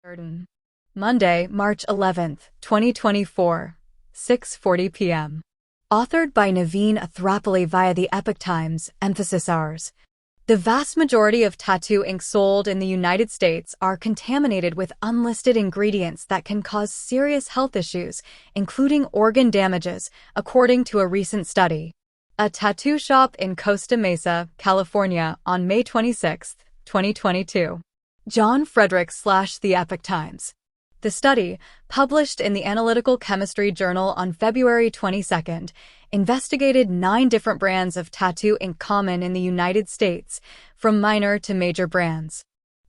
Garden. Monday, March 11th, 2024, 6:40 p.m. Authored by Naveen Athrapali via the Epoch Times, emphasis ours. The vast majority of tattoo ink sold in the United States are contaminated with unlisted ingredients that can cause serious health issues, including organ damages, according to a recent study. A tattoo shop in Costa Mesa, California, on May 26, 2022. John Frederick / The Epoch Times. The study, published in the Analytical Chemistry Journal on February 22, investigated 9 different brands of tattoo ink common in the United States, from minor to major brands.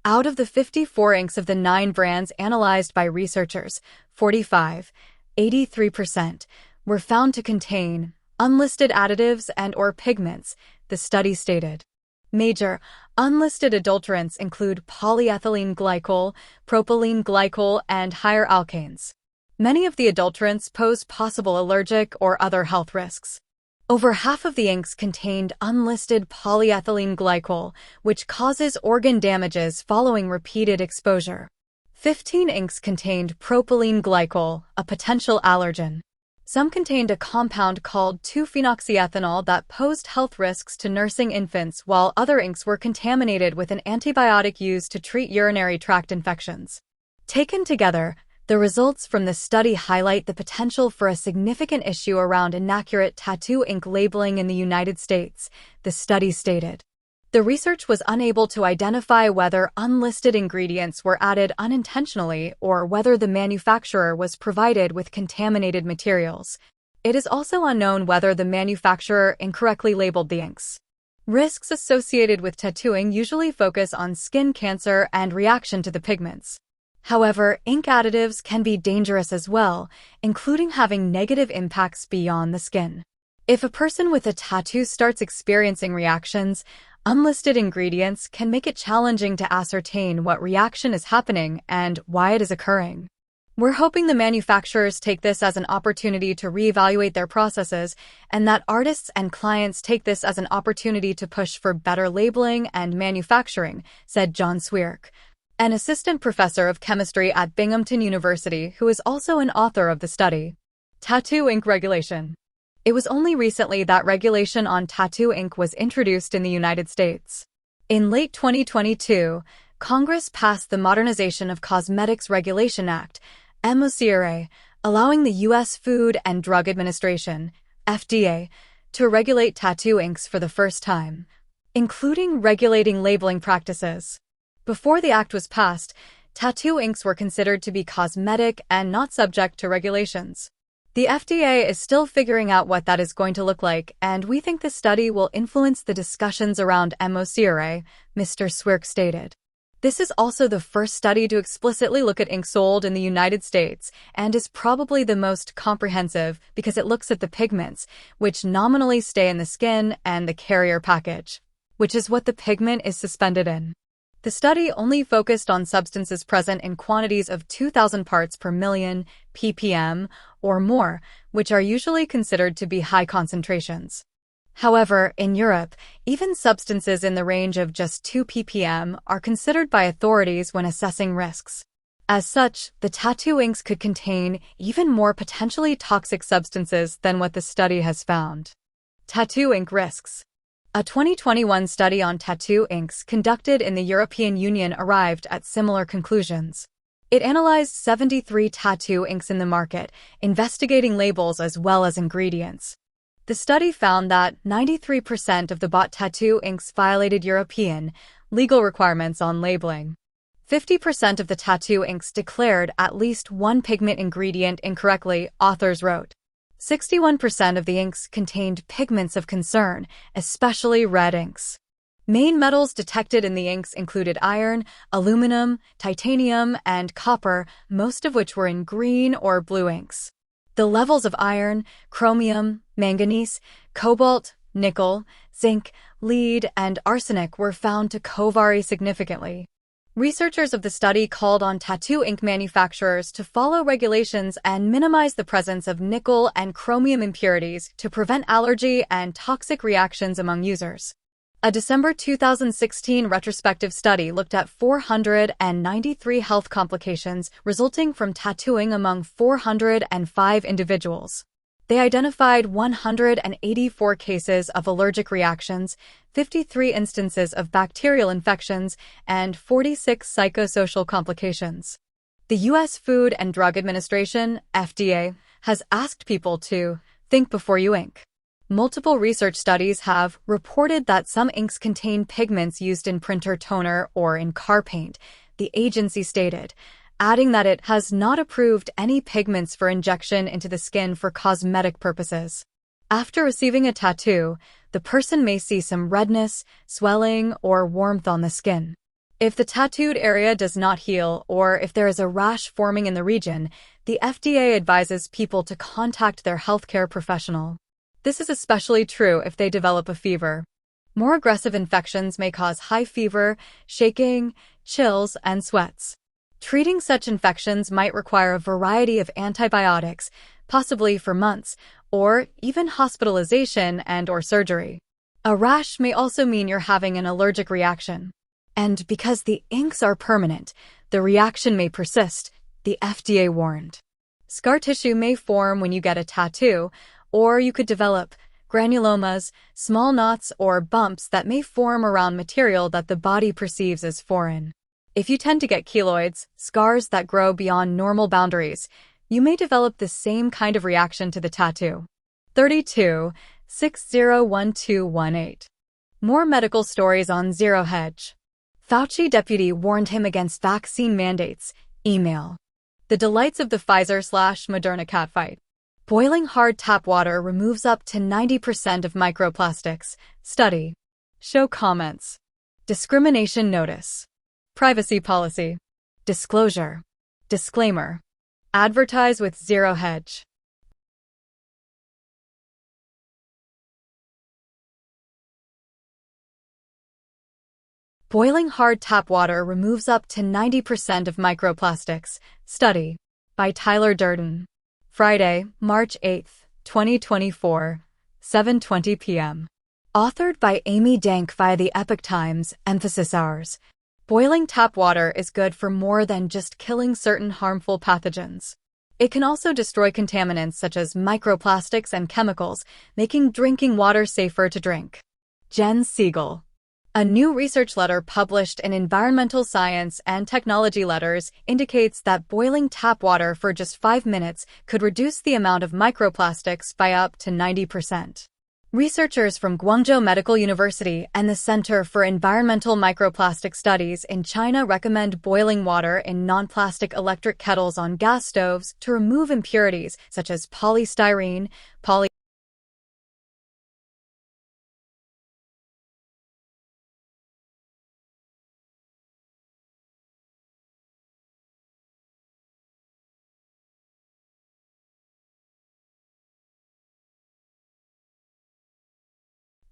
Out of the 54 inks of the 9 brands analyzed by researchers, 83%, were found to contain unlisted additives and/or pigments, the study stated. Major, unlisted adulterants include polyethylene glycol, propylene glycol, and higher alkanes. Many of the adulterants pose possible allergic or other health risks. Over half of the inks contained unlisted polyethylene glycol, which causes organ damages following repeated exposure. 15 inks contained propylene glycol, a potential allergen. Some contained a compound called 2-phenoxyethanol that posed health risks to nursing infants, while other inks were contaminated with an antibiotic used to treat urinary tract infections. Taken together, the results from the study highlight the potential for a significant issue around inaccurate tattoo ink labeling in the United States, the study stated. The research was unable to identify whether unlisted ingredients were added unintentionally or whether the manufacturer was provided with contaminated materials. It is also unknown whether the manufacturer incorrectly labeled the inks. Risks associated with tattooing usually focus on skin cancer and reaction to the pigments. However, ink additives can be dangerous as well, including having negative impacts beyond the skin. If a person with a tattoo starts experiencing reactions, unlisted ingredients can make it challenging to ascertain what reaction is happening and why it is occurring. We're hoping the manufacturers take this as an opportunity to reevaluate their processes and that artists and clients take this as an opportunity to push for better labeling and manufacturing, said John Swierk, an assistant professor of chemistry at Binghamton University who is also an author of the study. Tattoo ink regulation. It was only recently that regulation on tattoo ink was introduced in the United States. In late 2022, Congress passed the Modernization of Cosmetics Regulation Act, MOCRA, allowing the U.S. Food and Drug Administration, FDA, to regulate tattoo inks for the first time, including regulating labeling practices. Before the act was passed, tattoo inks were considered to be cosmetic and not subject to regulations. The FDA is still figuring out what that is going to look like, and we think this study will influence the discussions around MOCRA, Mr. Swierk stated. This is also the first study to explicitly look at ink sold in the United States and is probably the most comprehensive because it looks at the pigments, which nominally stay in the skin, and the carrier package, which is what the pigment is suspended in. The study only focused on substances present in quantities of 2,000 parts per million, ppm, or more, which are usually considered to be high concentrations. However, in Europe, even substances in the range of just 2 ppm are considered by authorities when assessing risks. As such, the tattoo inks could contain even more potentially toxic substances than what the study has found. Tattoo ink risks. A 2021 study on tattoo inks conducted in the European Union arrived at similar conclusions. It analyzed 73 tattoo inks in the market, investigating labels as well as ingredients. The study found that 93% of the bought tattoo inks violated European legal requirements on labeling. 50% of the tattoo inks declared at least one pigment ingredient incorrectly, authors wrote. 61% of the inks contained pigments of concern, especially red inks. Main metals detected in the inks included iron, aluminum, titanium, and copper, most of which were in green or blue inks. The levels of iron, chromium, manganese, cobalt, nickel, zinc, lead, and arsenic were found to co-vary significantly. Researchers of the study called on tattoo ink manufacturers to follow regulations and minimize the presence of nickel and chromium impurities to prevent allergy and toxic reactions among users. A December 2016 retrospective study looked at 493 health complications resulting from tattooing among 405 individuals. They identified 184 cases of allergic reactions, 53 instances of bacterial infections, and 46 psychosocial complications. The U.S. Food and Drug Administration, FDA, has asked people to think before you ink. Multiple research studies have reported that some inks contain pigments used in printer toner or in car paint, the agency stated, adding that it has not approved any pigments for injection into the skin for cosmetic purposes. After receiving a tattoo, the person may see some redness, swelling, or warmth on the skin. If the tattooed area does not heal or if there is a rash forming in the region, the FDA advises people to contact their healthcare professional. This is especially true if they develop a fever. More aggressive infections may cause high fever, shaking, chills, and sweats. Treating such infections might require a variety of antibiotics, possibly for months, or even hospitalization and/or surgery. A rash may also mean you're having an allergic reaction. And because the inks are permanent, the reaction may persist, the FDA warned. Scar tissue may form when you get a tattoo, or you could develop granulomas, small knots or bumps that may form around material that the body perceives as foreign. If you tend to get keloids, scars that grow beyond normal boundaries, you may develop the same kind of reaction to the tattoo. 32-601218. More medical stories on Zero Hedge. Fauci deputy warned him against vaccine mandates. Email. The delights of the Pfizer/Moderna catfight. Boiling hard tap water removes up to 90% of microplastics. Study. Show comments. Discrimination notice. Privacy policy. Disclosure. Disclaimer. Advertise with Zero Hedge. Boiling hard tap water removes up to 90% of microplastics. Study. By Tyler Durden. Friday, March 8, 2024, 7:20 p.m. Authored by Amy Dank via the Epoch Times, emphasis hours. Boiling tap water is good for more than just killing certain harmful pathogens. It can also destroy contaminants such as microplastics and chemicals, making drinking water safer to drink. Jen Siegel. A new research letter published in Environmental Science and Technology Letters indicates that boiling tap water for just 5 minutes could reduce the amount of microplastics by up to 90%. Researchers from Guangzhou Medical University and the Center for Environmental Microplastic Studies in China recommend boiling water in non-plastic electric kettles on gas stoves to remove impurities such as polystyrene,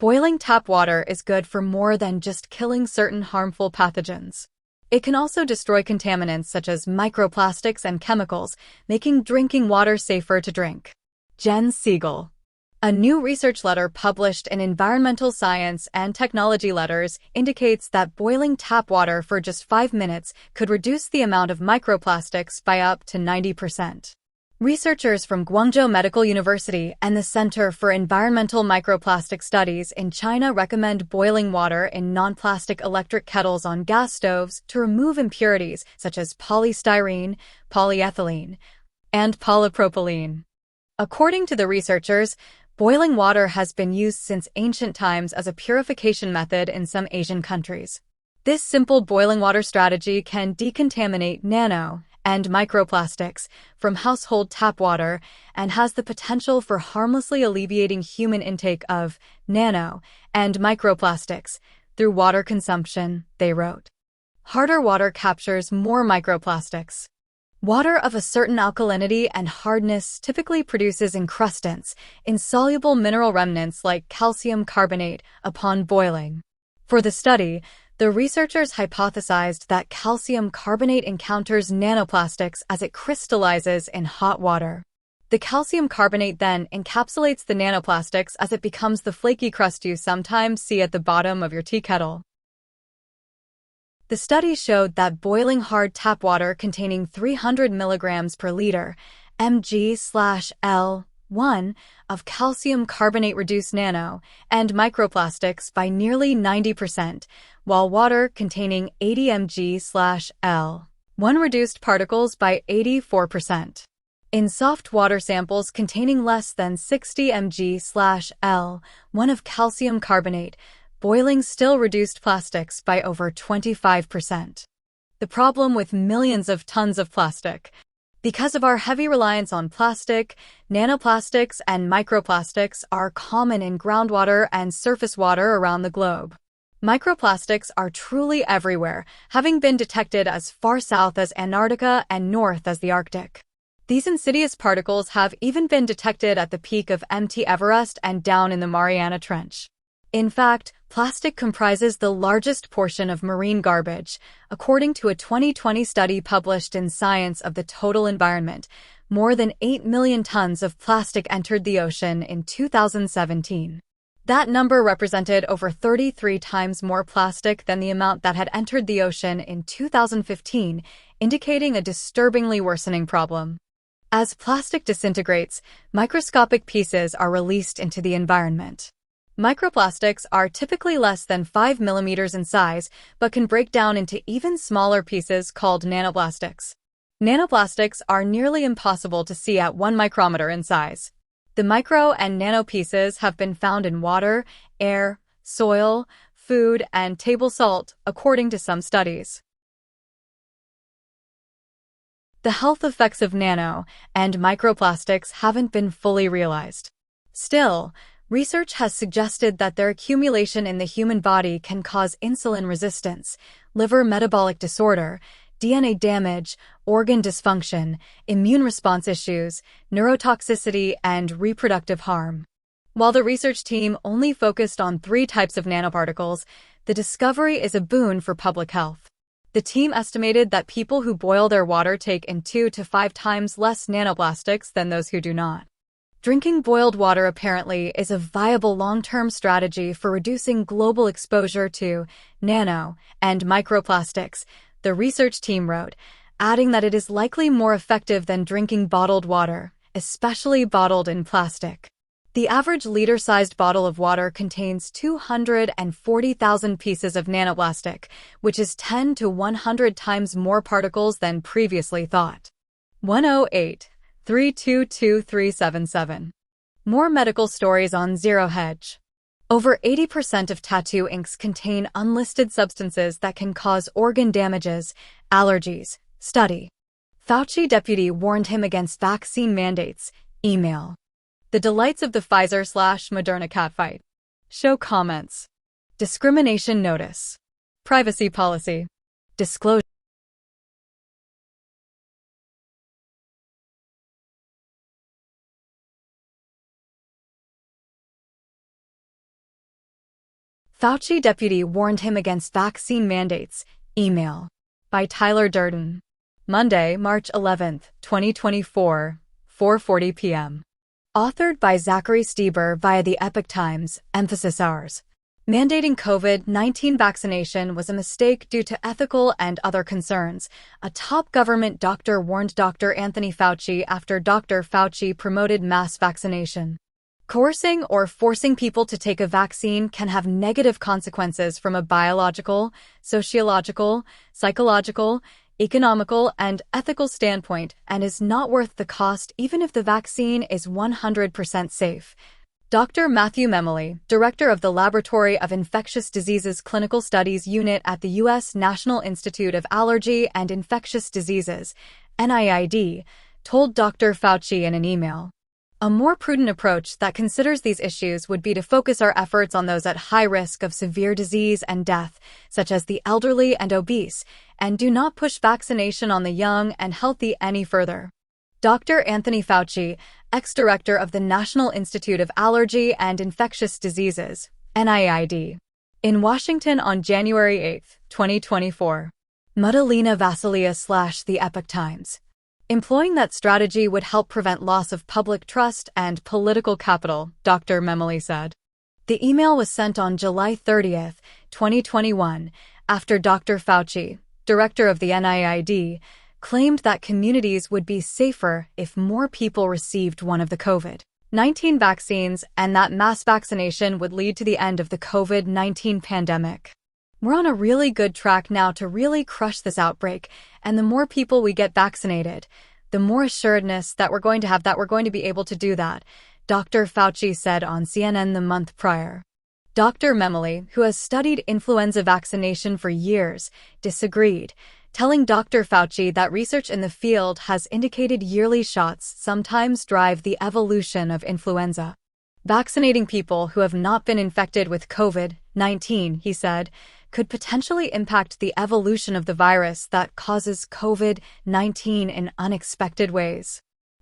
Boiling tap water is good for more than just killing certain harmful pathogens. It can also destroy contaminants such as microplastics and chemicals, making drinking water safer to drink. Jen Siegel. A new research letter published in Environmental Science and Technology Letters indicates that boiling tap water for just 5 minutes could reduce the amount of microplastics by up to 90%. Researchers from Guangzhou Medical University and the Center for Environmental Microplastic Studies in China recommend boiling water in non-plastic electric kettles on gas stoves to remove impurities such as polystyrene, polyethylene, and polypropylene. According to the researchers, boiling water has been used since ancient times as a purification method in some Asian countries. This simple boiling water strategy can decontaminate nano and microplastics from household tap water and has the potential for harmlessly alleviating human intake of nano and microplastics through water consumption, they wrote. Harder water captures more microplastics. Water of a certain alkalinity and hardness typically produces encrustants, insoluble mineral remnants like calcium carbonate, upon boiling. For the study, the researchers hypothesized that calcium carbonate encounters nanoplastics as it crystallizes in hot water. The calcium carbonate then encapsulates the nanoplastics as it becomes the flaky crust you sometimes see at the bottom of your tea kettle. The study showed that boiling hard tap water containing 300 milligrams per liter mg/L1 of calcium carbonate reduced nano and microplastics by nearly 90%, while water containing 80 mg/L1 reduced particles by 84%. In soft water samples containing less than 60 mg/L1 of calcium carbonate, boiling still reduced plastics by over 25%. The problem with millions of tons of plastic. Because of our heavy reliance on plastic, nanoplastics and microplastics are common in groundwater and surface water around the globe. Microplastics are truly everywhere, having been detected as far south as Antarctica and north as the Arctic. These insidious particles have even been detected at the peak of Mt. Everest and down in the Mariana Trench. In fact, plastic comprises the largest portion of marine garbage. According to a 2020 study published in Science of the Total Environment, more than 8 million tons of plastic entered the ocean in 2017. That number represented over 33 times more plastic than the amount that had entered the ocean in 2015, indicating a disturbingly worsening problem. As plastic disintegrates, microscopic pieces are released into the environment. Microplastics are typically less than 5 millimeters in size, but can break down into even smaller pieces called nanoplastics. Nanoplastics are nearly impossible to see at 1 micrometer in size. The micro and nano pieces have been found in water, air, soil, food, and table salt, according to some studies. The health effects of nano and microplastics haven't been fully realized. Still, research has suggested that their accumulation in the human body can cause insulin resistance, liver metabolic disorder, DNA damage, organ dysfunction, immune response issues, neurotoxicity, and reproductive harm. While the research team only focused on 3 types of nanoparticles, the discovery is a boon for public health. The team estimated that people who boil their water take in 2 to 5 times less nanoplastics than those who do not. Drinking boiled water apparently is a viable long-term strategy for reducing global exposure to nano and microplastics, the research team wrote, adding that it is likely more effective than drinking bottled water, especially bottled in plastic. The average liter-sized bottle of water contains 240,000 pieces of nanoplastic, which is 10 to 100 times more particles than previously thought. 108-322-377. More medical stories on Zero Hedge. Over 80% of tattoo inks contain unlisted substances that can cause organ damages, allergies. Study. Fauci deputy warned him against vaccine mandates. Email. The delights of the Pfizer/Moderna catfight. Show comments. Discrimination notice. Privacy policy. Disclosure. Fauci deputy warned him against vaccine mandates. Email. By Tyler Durden. Monday, March 11, 2024, 4:40 p.m. Authored by Zachary Stieber via the Epoch Times, emphasis ours. Mandating COVID-19 vaccination was a mistake due to ethical and other concerns, a top government doctor warned Dr. Anthony Fauci after Dr. Fauci promoted mass vaccination. Coercing or forcing people to take a vaccine can have negative consequences from a biological, sociological, psychological, economical, and ethical standpoint and is not worth the cost even if the vaccine is 100% safe. Dr. Matthew Memoli, director of the Laboratory of Infectious Diseases Clinical Studies Unit at the U.S. National Institute of Allergy and Infectious Diseases, NIAID, told Dr. Fauci in an email. A more prudent approach that considers these issues would be to focus our efforts on those at high risk of severe disease and death, such as the elderly and obese, and do not push vaccination on the young and healthy any further. Dr. Anthony Fauci, ex-director of the National Institute of Allergy and Infectious Diseases, NIAID. In Washington on January 8, 2024. Madalina Vassilia / The Epoch Times. Employing that strategy would help prevent loss of public trust and political capital, Dr. Memoli said. The email was sent on July 30th, 2021, after Dr. Fauci, director of the NIAID, claimed that communities would be safer if more people received one of the COVID-19 vaccines and that mass vaccination would lead to the end of the COVID-19 pandemic. We're on a really good track now to really crush this outbreak, and the more people we get vaccinated, the more assuredness that we're going to have that we're going to be able to do that, Dr. Fauci said on CNN the month prior. Dr. Memoli, who has studied influenza vaccination for years, disagreed, telling Dr. Fauci that research in the field has indicated yearly shots sometimes drive the evolution of influenza. Vaccinating people who have not been infected with COVID-19, he said, could potentially impact the evolution of the virus that causes COVID-19 in unexpected ways.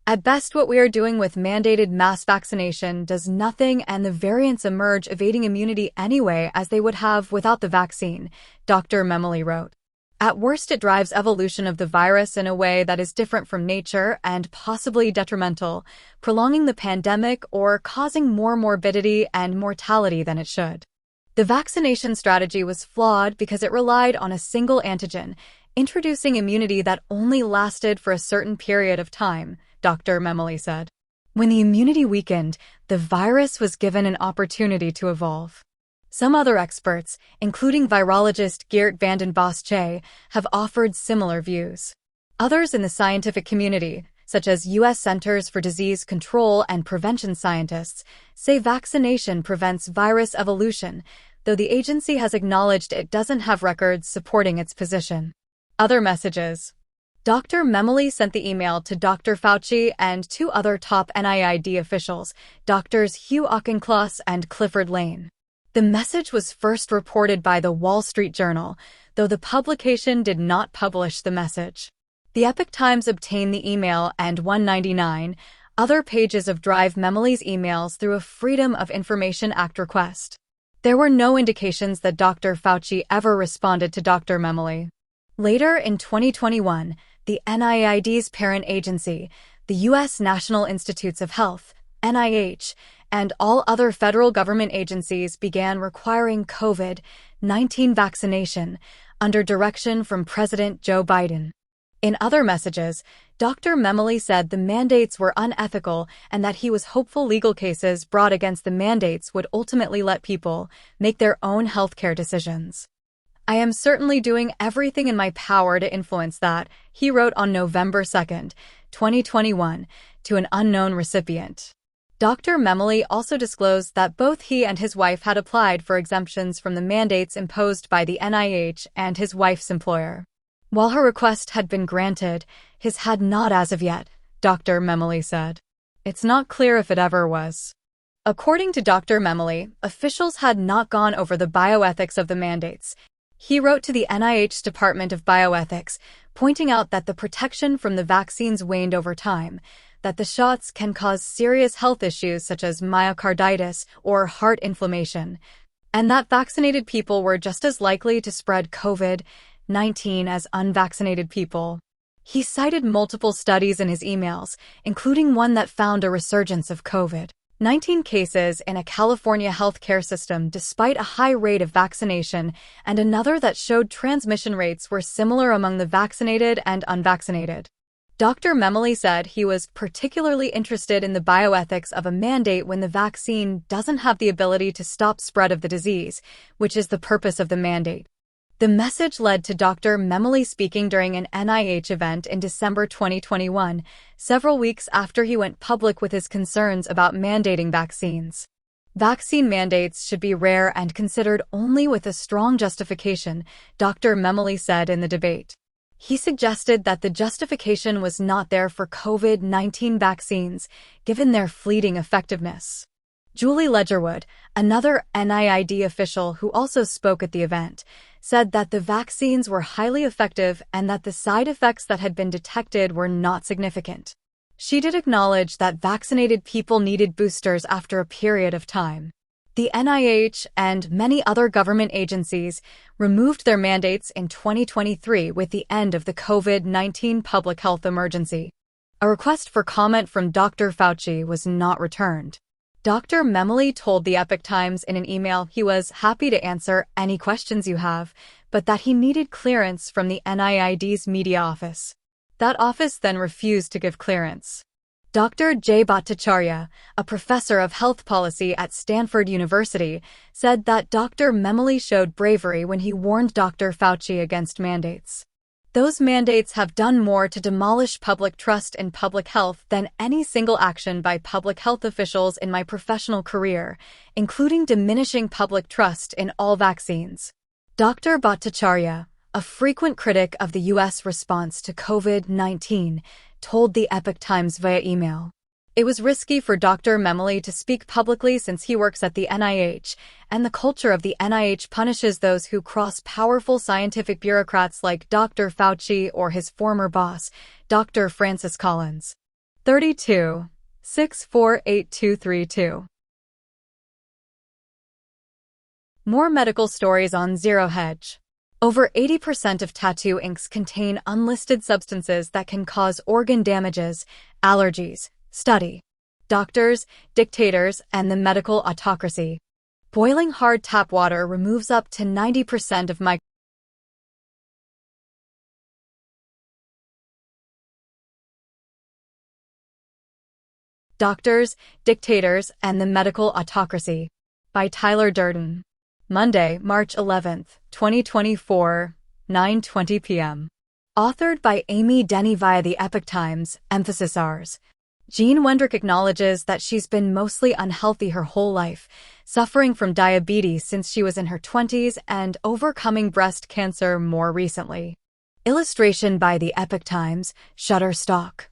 At best, what we are doing with mandated mass vaccination does nothing, and the variants emerge evading immunity anyway as they would have without the vaccine, Dr. Memoli wrote. At worst, it drives evolution of the virus in a way that is different from nature and possibly detrimental, prolonging the pandemic or causing more morbidity and mortality than it should. The vaccination strategy was flawed because it relied on a single antigen, introducing immunity that only lasted for a certain period of time, Dr. Memoli said. When the immunity weakened, the virus was given an opportunity to evolve. Some other experts, including virologist Geert Vanden Bossche, have offered similar views. Others in the scientific community, such as U.S. Centers for Disease Control and Prevention scientists, say vaccination prevents virus evolution, though the agency has acknowledged it doesn't have records supporting its position. Other messages. Dr. Memoli sent the email to Dr. Fauci and two other top NIAID officials, Drs. Hugh Auchincloss and Clifford Lane. The message was first reported by the Wall Street Journal, though the publication did not publish the message. The Epoch Times obtained the email and 199 other pages of Drive Memoli's emails through a Freedom of Information Act request. There were no indications that Dr. Fauci ever responded to Dr. Memoli. Later in 2021, the NIAID's parent agency, the U.S. National Institutes of Health, NIH, and all other federal government agencies began requiring COVID-19 vaccination under direction from President Joe Biden. In other messages, Dr. Memoli said the mandates were unethical and that he was hopeful legal cases brought against the mandates would ultimately let people make their own healthcare decisions. I am certainly doing everything in my power to influence that, he wrote on November 2, 2021, to an unknown recipient. Dr. Memoli also disclosed that both he and his wife had applied for exemptions from the mandates imposed by the NIH and his wife's employer. While her request had been granted, his had not as of yet, Dr. Memoli said. It's not clear if it ever was. According to Dr. Memoli, officials had not gone over the bioethics of the mandates. He wrote to the NIH Department of Bioethics, pointing out that the protection from the vaccines waned over time, that the shots can cause serious health issues such as myocarditis or heart inflammation, and that vaccinated people were just as likely to spread COVID-19 as unvaccinated people. He cited multiple studies in his emails, including one that found a resurgence of COVID-19 cases in a California healthcare system despite a high rate of vaccination, and another that showed transmission rates were similar among the vaccinated and unvaccinated. Dr. Memoli said he was particularly interested in the bioethics of a mandate when the vaccine doesn't have the ability to stop spread of the disease, which is the purpose of the mandate. The message led to Dr. Memoli speaking during an NIH event in December 2021, several weeks after he went public with his concerns about mandating vaccines. Vaccine mandates should be rare and considered only with a strong justification, Dr. Memoli said in the debate. He suggested that the justification was not there for COVID-19 vaccines, given their fleeting effectiveness. Julie Ledgerwood, another NIAID official who also spoke at the event, said that the vaccines were highly effective and that the side effects that had been detected were not significant. She did acknowledge that vaccinated people needed boosters after a period of time. The NIH and many other government agencies removed their mandates in 2023 with the end of the COVID-19 public health emergency. A request for comment from Dr. Fauci was not returned. Dr. Memoli told the Epoch Times in an email he was happy to answer any questions you have, but that he needed clearance from the NIAID's media office. That office then refused to give clearance. Dr. Jay Bhattacharya, a professor of health policy at Stanford University, said that Dr. Memoli showed bravery when he warned Dr. Fauci against mandates. Those mandates have done more to demolish public trust in public health than any single action by public health officials in my professional career, including diminishing public trust in all vaccines. Dr. Bhattacharya, a frequent critic of the U.S. response to COVID-19, told the Epoch Times via email. It was risky for Dr. Memoli to speak publicly since he works at the NIH, and the culture of the NIH punishes those who cross powerful scientific bureaucrats like Dr. Fauci or his former boss, Dr. Francis Collins. 32. 648232. More medical stories on Zero Hedge. Over 80% of tattoo inks contain unlisted substances that can cause organ damages, allergies. Study. Doctors, dictators, and the medical autocracy. Boiling hard tap water removes up to 90% of Doctors, Dictators, and the Medical Autocracy. By Tyler Durden. Monday, March 11, 2024, 9:20 p.m. Authored by Amy Denny via the Epoch Times, emphasis Rs. Jean Wendrick acknowledges that she's been mostly unhealthy her whole life, suffering from diabetes since she was in her 20s and overcoming breast cancer more recently. Illustration by the Epoch Times, Shutterstock.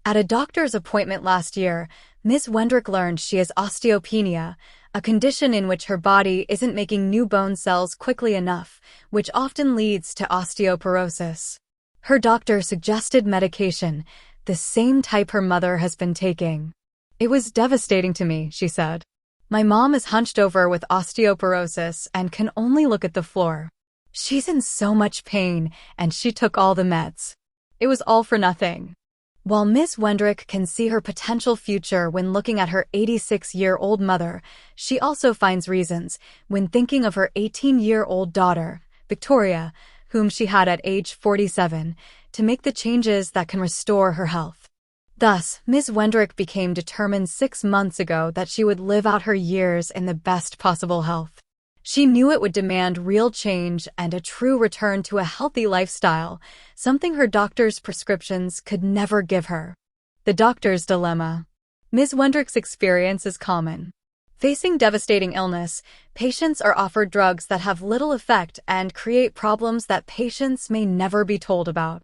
At a doctor's appointment last year, Ms. Wendrick learned she has osteopenia, a condition in which her body isn't making new bone cells quickly enough, which often leads to osteoporosis. Her doctor suggested medication, the same type her mother has been taking. It was devastating to me, she said. My mom is hunched over with osteoporosis and can only look at the floor. She's in so much pain, and she took all the meds. It was all for nothing. While Ms. Wendrick can see her potential future when looking at her 86-year-old mother, she also finds reasons, when thinking of her 18-year-old daughter, Victoria, whom she had at age 47, to make the changes that can restore her health. Thus, Ms. Wendrick became determined 6 months ago that she would live out her years in the best possible health. She knew it would demand real change and a true return to a healthy lifestyle, something her doctor's prescriptions could never give her. The doctor's dilemma. Ms. Wendrick's experience is common. Facing devastating illness, patients are offered drugs that have little effect and create problems that patients may never be told about.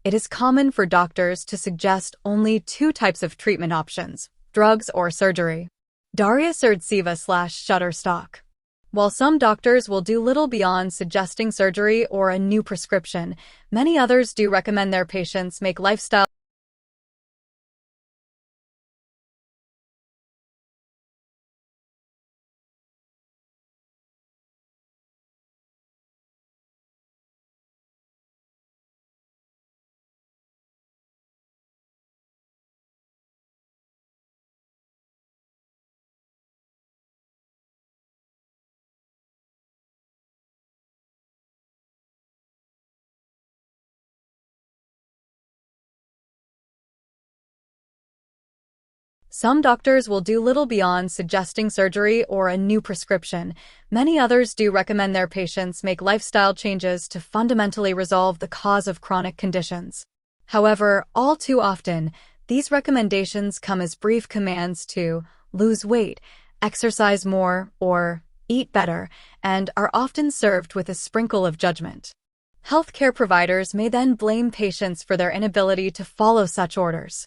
It is common for doctors to suggest only 2 types of treatment options, drugs or surgery. Daria Serdseva/Shutterstock. While some doctors will do little beyond suggesting surgery or a new prescription, many others do recommend their patients make lifestyle Some doctors will do little beyond suggesting surgery or a new prescription. Many others do recommend their patients make lifestyle changes to fundamentally resolve the cause of chronic conditions. However, all too often, these recommendations come as brief commands to lose weight, exercise more, or eat better, and are often served with a sprinkle of judgment. Healthcare providers may then blame patients for their inability to follow such orders.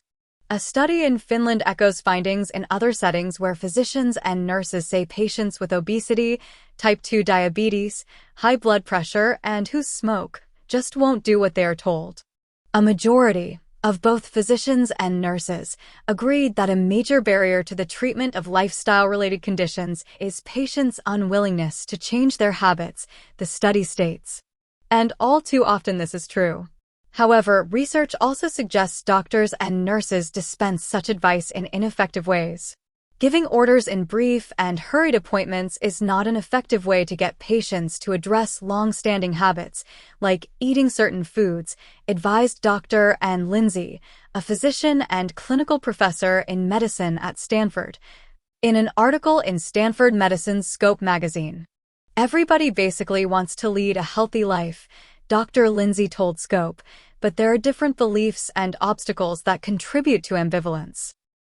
A study in Finland echoes findings in other settings where physicians and nurses say patients with obesity, type 2 diabetes, high blood pressure, and who smoke just won't do what they are told. A majority of both physicians and nurses agreed that a major barrier to the treatment of lifestyle-related conditions is patients' unwillingness to change their habits, the study states. And all too often this is true. However, research also suggests doctors and nurses dispense such advice in ineffective ways. Giving orders in brief and hurried appointments is not an effective way to get patients to address long-standing habits, like eating certain foods, advised Dr. Ann Lindsay, a physician and clinical professor in medicine at Stanford, in an article in Stanford Medicine's Scope magazine. Everybody basically wants to lead a healthy life, Dr. Lindsay told Scope, but there are different beliefs and obstacles that contribute to ambivalence.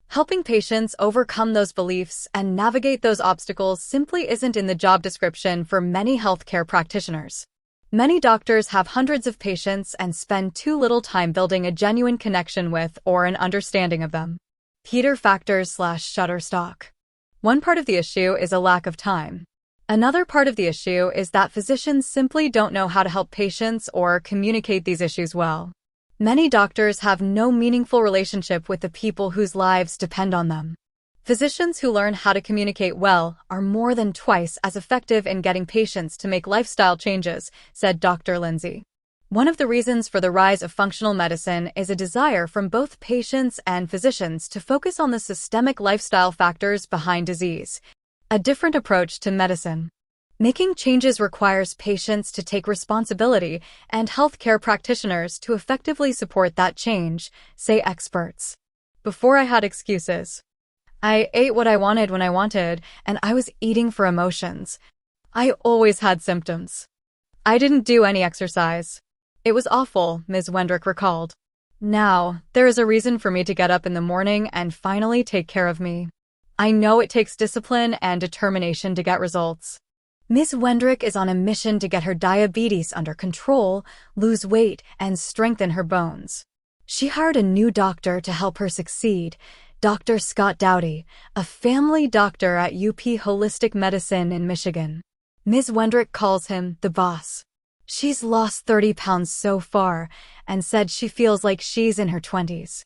Helping patients overcome those beliefs and navigate those obstacles simply isn't in the job description for many healthcare practitioners. Many doctors have hundreds of patients and spend too little time building a genuine connection with or an understanding of them. Peter Factors/Shutterstock. One part of the issue is a lack of time. Another part of the issue is that physicians simply don't know how to help patients or communicate these issues well. Many doctors have no meaningful relationship with the people whose lives depend on them. Physicians who learn how to communicate well are more than twice as effective in getting patients to make lifestyle changes, said Dr. Lindsay. One of the reasons for the rise of functional medicine is a desire from both patients and physicians to focus on the systemic lifestyle factors behind disease. A different approach to medicine. Making changes requires patients to take responsibility and healthcare practitioners to effectively support that change, say experts. Before I had excuses. I ate what I wanted when I wanted, and I was eating for emotions. I always had symptoms. I didn't do any exercise. It was awful, Ms. Wendrick recalled. Now, there is a reason for me to get up in the morning and finally take care of me. I know it takes discipline and determination to get results. Ms. Wendrick is on a mission to get her diabetes under control, lose weight, and strengthen her bones. She hired a new doctor to help her succeed, Dr. Scott Dowdy, a family doctor at UP Holistic Medicine in Michigan. Ms. Wendrick calls him the boss. She's lost 30 pounds so far and said she feels like she's in her 20s.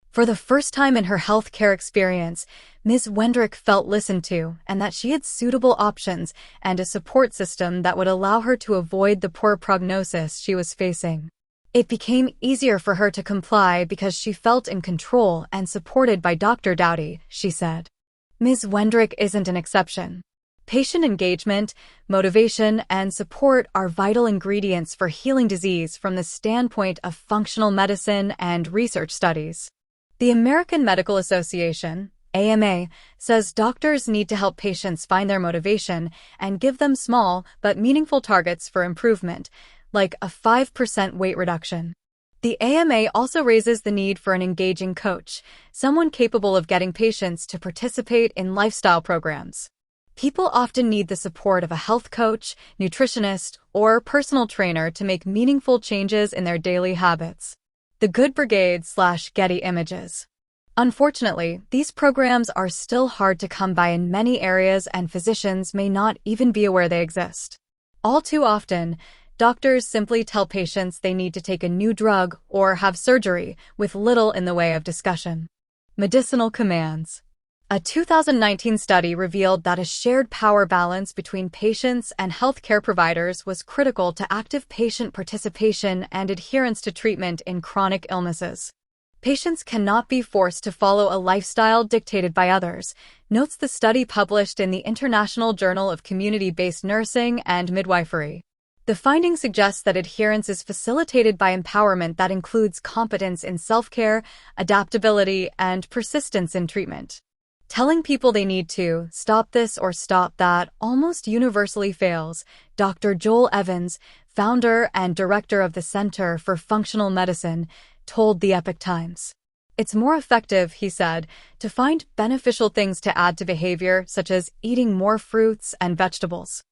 For the first time in her healthcare experience, Ms. Wendrick felt listened to and that she had suitable options and a support system that would allow her to avoid the poor prognosis she was facing. It became easier for her to comply because she felt in control and supported by Dr. Dowdy, she said. Ms. Wendrick isn't an exception. Patient engagement, motivation, and support are vital ingredients for healing disease from the standpoint of functional medicine and research studies. The American Medical Association, AMA, says doctors need to help patients find their motivation and give them small but meaningful targets for improvement, like a 5% weight reduction. The AMA also raises the need for an engaging coach, someone capable of getting patients to participate in lifestyle programs. People often need the support of a health coach, nutritionist, or personal trainer to make meaningful changes in their daily habits. The Good Brigade/Getty Images. Unfortunately, these programs are still hard to come by in many areas and physicians may not even be aware they exist. All too often, doctors simply tell patients they need to take a new drug or have surgery with little in the way of discussion. Medicinal commands. A 2019 study revealed that a shared power balance between patients and healthcare providers was critical to active patient participation and adherence to treatment in chronic illnesses. Patients cannot be forced to follow a lifestyle dictated by others, notes the study published in the International Journal of Community-Based Nursing and Midwifery. The finding suggests that adherence is facilitated by empowerment that includes competence in self-care, adaptability, and persistence in treatment. Telling people they need to stop this or stop that almost universally fails, Dr. Joel Evans, founder and director of the Center for Functional Medicine, told the Epoch Times. It's more effective, he said, to find beneficial things to add to behavior, such as eating more fruits and vegetables.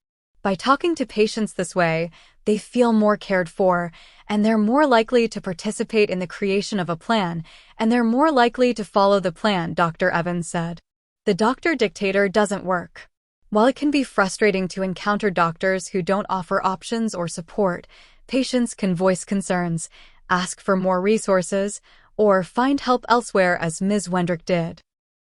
By talking to patients this way, they feel more cared for, and they're more likely to participate in the creation of a plan, and they're more likely to follow the plan, Dr. Evans said. The doctor dictator doesn't work. While it can be frustrating to encounter doctors who don't offer options or support, patients can voice concerns, ask for more resources, or find help elsewhere, as Ms. Wendrick did.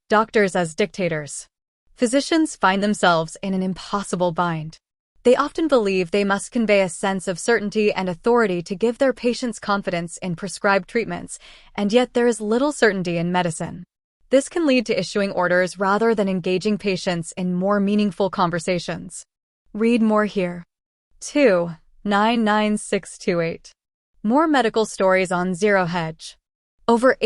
Doctors as dictators. Physicians find themselves in an impossible bind. They often believe they must convey a sense of certainty and authority to give their patients confidence in prescribed treatments, and yet there is little certainty in medicine. This can lead to issuing orders rather than engaging patients in more meaningful conversations. Read more here. 2. 99628. More medical stories on Zero Hedge. Over